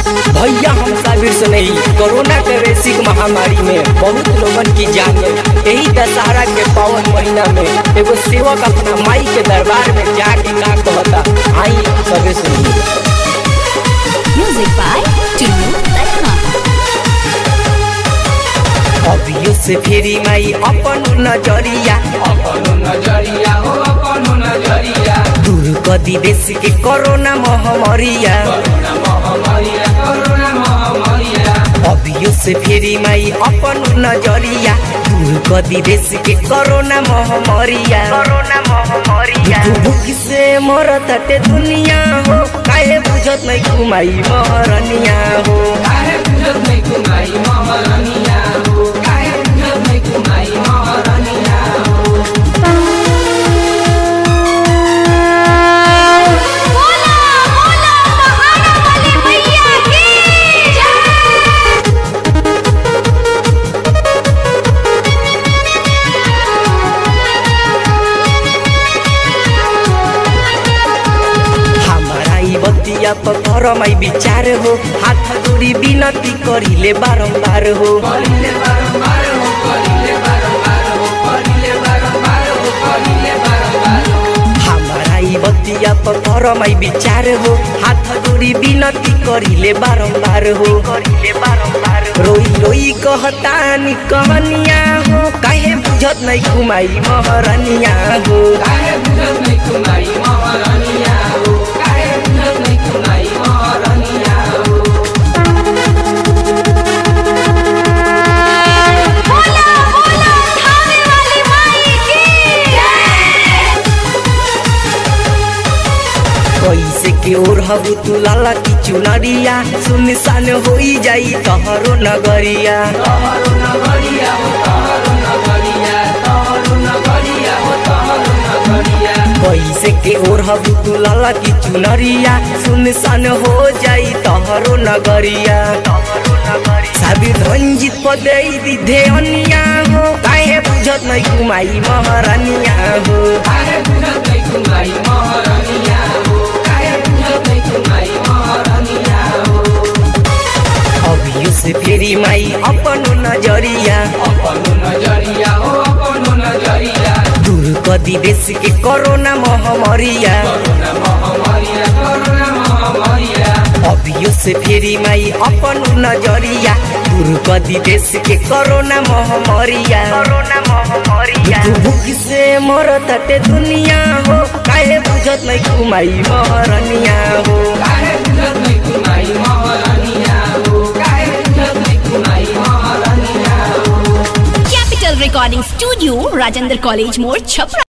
भैया हम साबिर से नहीं, कोरोना के वैश्विक महामारी में बहुत लोगन की जान गई। यही दशहरा के पावन महीना में एगो सेवक अपना माई के दरबार में जाके का कहता, आई सबे सुनिए। म्यूजिक बाय चुन्नू तन्हा। अभियो से फेरी माई अपन नजरिया हो अपन नजरिया, दूर कदी देश के कोरोना महामारिया। अभियो से फेरी माई अपन नजरिया, दूर कदी देश के कोरोना महामारिया। भूख से मरताटे दुनिया हो, काहे बुझत नहीं कुमाई महारानिया हो, काहे बुझत नहीं कुमाई महारानिया हो, काहे बुझत नहीं कुमाई महारानिया हो। बतिया पर माई विचार हो, हाथ जोड़ी विनती करिले बारंबार हो। हमारा बतिया पर माई विचार हो, हाथ जोड़ी विनती करिले बारंबार हो। रोई रोई कहतानी कहनिया हो, काहे बुझत नहीं कुमाई महारानिया हो, काहे बुझत नहीं कुमाई महारानिया हो, काहे बुझत नहीं कुमाई महारानिया हो। बोला बोला थाने वाली माई की जय। कैसे के ओर हबू तू लाला की चुनरिया, सुनसान होई जाई तहरो नगरिया। कैसे के ओर हबू तू लाला की चुनरिया, सुनसान हो जाई तहरो नगरिया। साबिर रंजित पदे दिधे अनिया हो, काहे बुझत नहीं कुमाई महारानिया हो, काहे बुझत नहीं कुमाई महारानिया हो, काहे बुझत नहीं कुमाई महारानिया हो। अभियो से फेरी माई अपन नजरिया हो अपन नजरिया, दूर कदी देश के कोरोना महामारिया। अभियो से फेरी माई अपन नजरिया, दूर कदी देश के कोरोना महामारिया। भूख से मरताटे दुनिया हो, काहे बुझत नहीं कुमाई महारानिया हो, काहे बुझत नहीं कुमाई महारानिया हो, काहे बुझत नहीं कुमाई महारानिया हो। Capital recording studio, Rajendra college मोड़, छपरा।